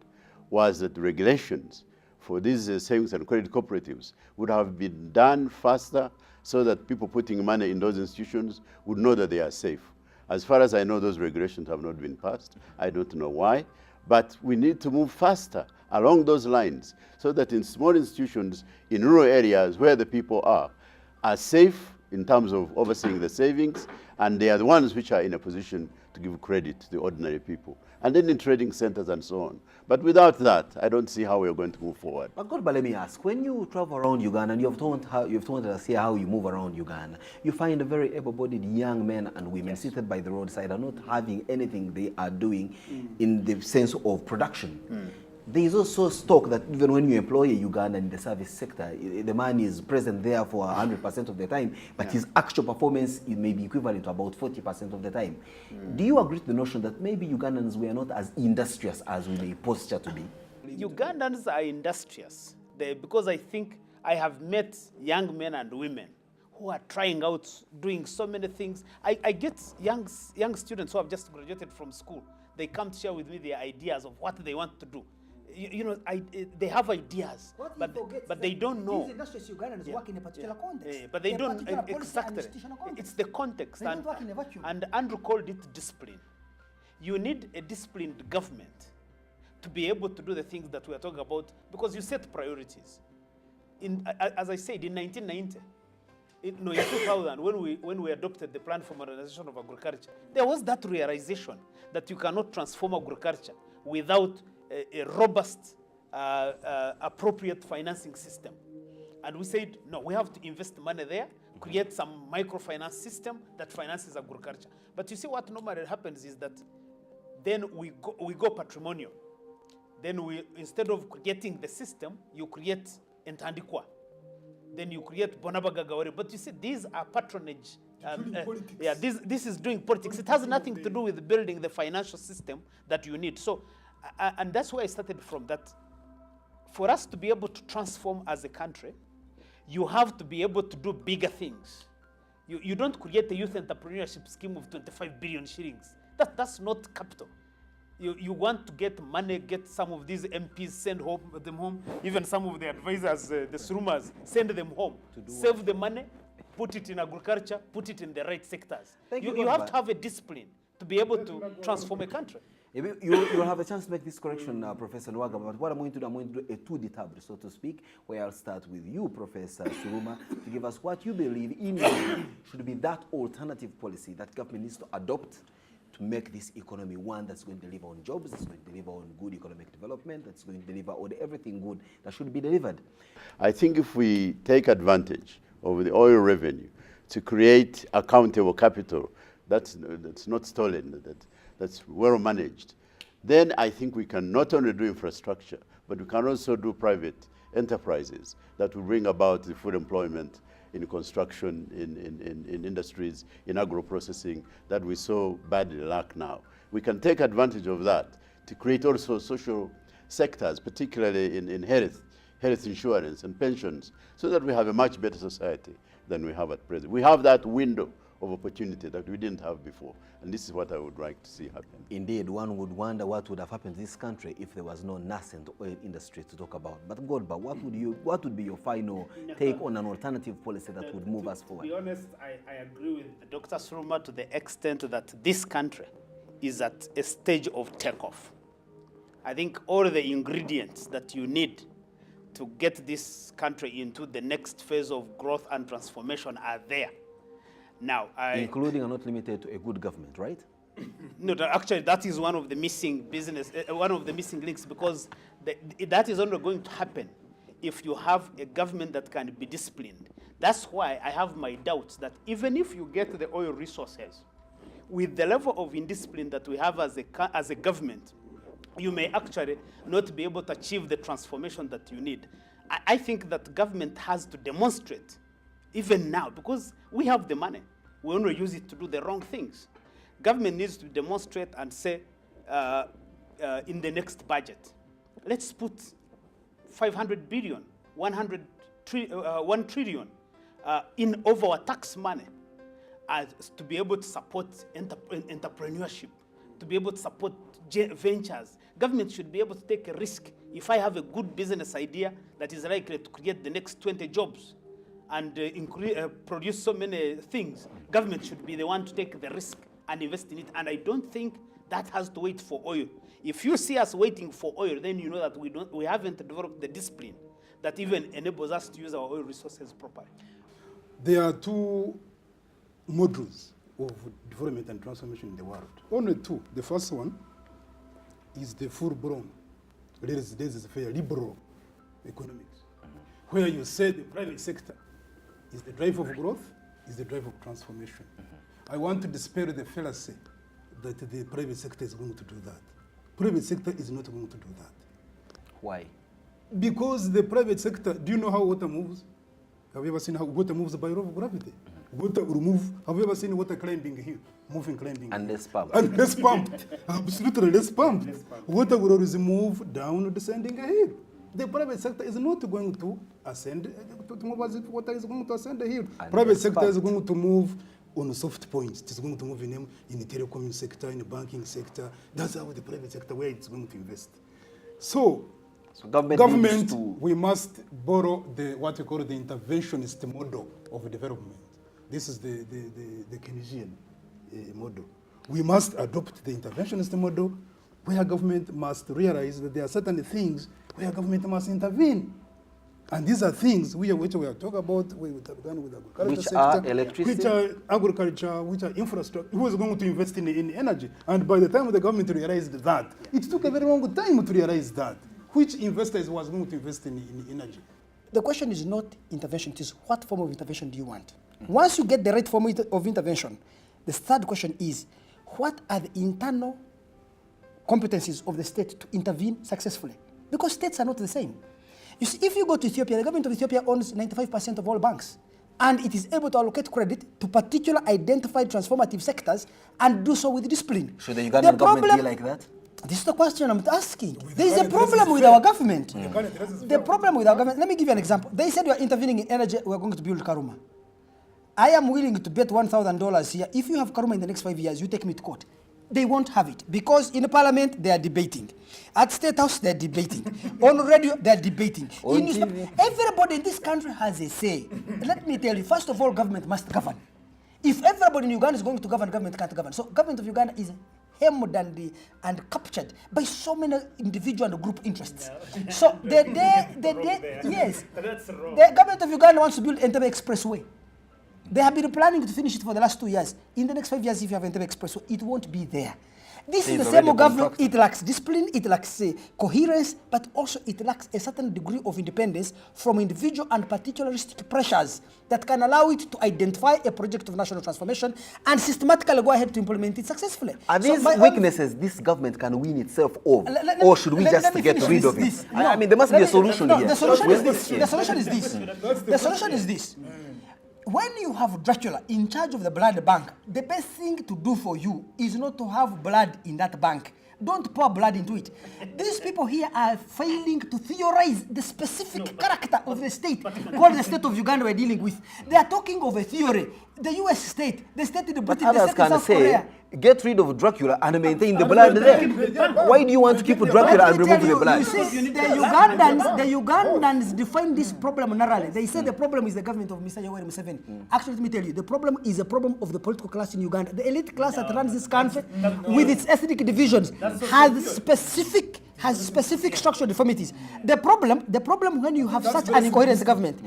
was that the regulations for these savings and credit cooperatives would have been done faster so that people putting money in those institutions would know that they are safe. As far as I know, those regulations have not been passed. I don't know why, but we need to move faster along those lines so that in small institutions in rural areas where the people are safe in terms of overseeing the savings, and they are the ones which are in a position to give credit to the ordinary people. And then in trading centers and so on. But without that, I don't see how we're going to move forward. But God, but let me ask, when you travel around Uganda, and you've told us here how you move around Uganda, you find a very able-bodied young men and women seated by the roadside and not having anything they are doing in the sense of production. There is also talk that even when you employ a Ugandan in the service sector, the man is present there for 100% of the time, but his actual performance may be equivalent to about 40% of the time. Do you agree to the notion that maybe Ugandans were not as industrious as we may posture to be? Ugandans are industrious because I think I have met young men and women who are trying out, doing so many things. I get young students who have just graduated from school. They come to share with me their ideas of what they want to do. You know, they have ideas, but they don't know. These industrious Ugandans work in a particular context. But they don't particular policy and exactly. institutional context. It's the context, They don't work in a vacuum. and Andrew called it discipline. You need a disciplined government to be able to do the things that we are talking about, because you set priorities. As I said, in 1990, in 2000, when we adopted the plan for modernization of agriculture, there was that realization that you cannot transform agriculture without a robust, appropriate financing system. And we said, no, we have to invest money there, create some microfinance system that finances agriculture. But you see what normally happens is that then we go patrimonial. Then instead of creating the system, you create entandikwa. Then you create bonabagagawari. But you see, these are patronage. This is doing politics. It has nothing to do with building the financial system that you need. So, and that's where I started from, that for us to be able to transform as a country, you have to be able to do bigger things. You don't create a youth entrepreneurship scheme of 25 billion shillings. That's not capital. You want to get money, get some of these MPs, send them home, even some of the advisors, the Surumas, send them home. Save the money, put it in agriculture, put it in the right sectors. You have to have a discipline to be able to transform a country. You'll have a chance to make this correction, Professor Nwaga, but what I'm going to do a two-D tab, so to speak, where I'll start with you, Professor Suruma, to give us what you believe in should be that alternative policy that government needs to adopt to make this economy one that's going to deliver on jobs, that's going to deliver on good economic development, that's going to deliver on everything good that should be delivered. I think if we take advantage of the oil revenue to create accountable capital that's not stolen, that's well managed, then I think we can not only do infrastructure, but we can also do private enterprises that will bring about the full employment in construction, in industries, in agro-processing that we so badly lack now. We can take advantage of that to create also social sectors, particularly in health insurance and pensions, so that we have a much better society than we have at present. We have that window of opportunity that we didn't have before. And this is what I would like to see happen. Indeed, one would wonder what would have happened to this country if there was no nascent oil industry to talk about. But Godba, what would be your final take on an alternative policy that would move us forward? To be honest, I agree with Dr. Suruma to the extent that this country is at a stage of takeoff. I think all the ingredients that you need to get this country into the next phase of growth and transformation are there. Now, including and not limited to a good government, right? No, actually, that is one of the missing one of the missing links, because that is only going to happen if you have a government that can be disciplined. That's why I have my doubts that even if you get the oil resources, with the level of indiscipline that we have as a government, you may actually not be able to achieve the transformation that you need. I think that government has to demonstrate, even now, because we have the money. We only use it to do the wrong things. Government needs to demonstrate and say, in the next budget, let's put 500 billion, 1 trillion in over our tax money to be able to support entrepreneurship, to be able to support ventures. Government should be able to take a risk. If I have a good business idea that is likely to create the next 20 jobs and produce so many things, government should be the one to take the risk and invest in it. And I don't think that has to wait for oil. If you see us waiting for oil, then you know that we haven't developed the discipline that even enables us to use our oil resources properly. There are two models of development and transformation in the world. Only two. The first one is the full-blown, this is fair liberal economics, where you say the private sector is the drive of growth, is the drive of transformation. I want to dispel the fallacy that the private sector is going to do that. Private sector is not going to do that. Why? Because the private sector, do you know how water moves? Have you ever seen how water moves by law of gravity? Water will move. Have you ever seen water climbing here? Climbing. And less pumped. And less pumped. Absolutely less pumped. Water will always move down, descending ahead. The private sector is not going to ascend, to move as if water is going to ascend ahead. Private sector is going to move on soft points. It's going to move in the telecom sector, in the banking sector. That's how the private sector, where it's going to invest. So government we must borrow what we call the interventionist model of development. This is the Keynesian model. We must adopt the interventionist model, where government must realize that there are certain things where government must intervene. And these are things which we are talking about, we have done with agriculture which sector, are electricity, which are agriculture, which are infrastructure. Who is going to invest in energy? And by the time the government realized that, it took a very long time to realize that. Which investors was going to invest in energy? The question is not intervention, it is what form of intervention do you want? Once you get the right form of intervention, the third question is, what are the internal competencies of the state to intervene successfully? Because states are not the same. You see, if you go to Ethiopia, the government of Ethiopia owns 95% of all banks, and it is able to allocate credit to particular identified transformative sectors and do so with discipline. Should the Ugandan government be like that? This is the question I'm asking. There is a problem with our government. The problem with our government, let me give you an example. They said we are intervening in energy, we are going to build Karuma. I am willing to bet $1,000 here. If you have Karuma in the next 5 years, you take me to court. They won't have it because in the parliament they are debating. At State House they are debating. On radio they are debating. Everybody in this country has a say. Let me tell you, first of all, government must govern. If everybody in Uganda is going to govern, government can't govern. So government of Uganda is hemmed and captured by so many individual and group interests. No. So yes, the government of Uganda wants to build Entebbe Expressway. They have been planning to finish it for the last 2 years. In the next 5 years, if you have Entebbe Expressway, it won't be there. This is the same government. It lacks discipline, it lacks coherence, but also it lacks a certain degree of independence from individual and particularistic pressures that can allow it to identify a project of national transformation and systematically go ahead to implement it successfully. Are these weaknesses this government can win itself over? Or should we just get rid of it? I mean, there must be a solution here. The solution is this. The solution is this. The solution is this. When you have Dracula in charge of the blood bank, the best thing to do for you is not to have blood in that bank. Don't pour blood into it. These people here are failing to theorize the specific character of the state called the state of Uganda we're dealing with. They are talking of a theory. The US state, the state in Britain, the state in South Korea. Get rid of Dracula and maintain the blood there. Why do you want to keep Dracula and remove the blood? You see, the Ugandans define this problem narrowly. They say the problem is the government of Mr. Yoweri Museveni. Actually, let me tell you, the problem is a problem of the political class in Uganda. The elite class that runs this country, with its ethnic divisions, has specific structural deformities. The problem when you have such an incoherent government,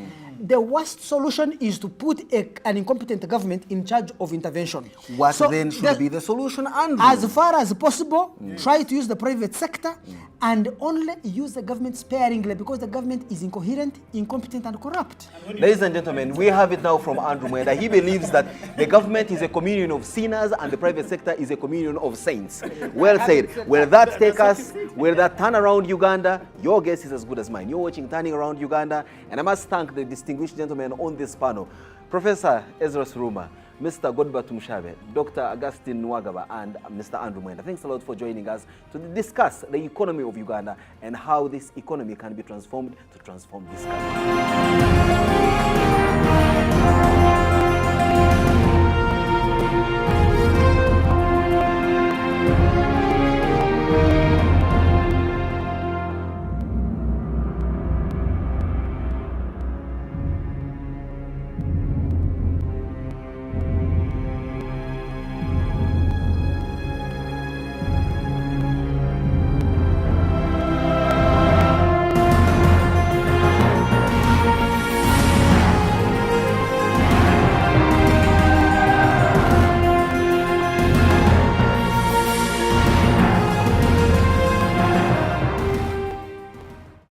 the worst solution is to put an incompetent government in charge of intervention. What then should be the solution, Andrew? As far as possible, try to use the private sector and only use the government sparingly, because the government is incoherent, incompetent, and corrupt. Ladies and gentlemen, we have it now from Andrew Mwenda. He believes that the government is a communion of sinners and the private sector is a communion of saints. Well said. Will that take us? Will that turn around Uganda? Your guess is as good as mine. You're watching Turning Around Uganda, and I must thank the distinguished gentlemen on this panel, Professor Ezra Suruma, Mr. Godbert Mushabe, Dr. Augustine Nwagaba, and Mr. Andrew Mwenda. Thanks a lot for joining us to discuss the economy of Uganda and how this economy can be transformed to transform this country.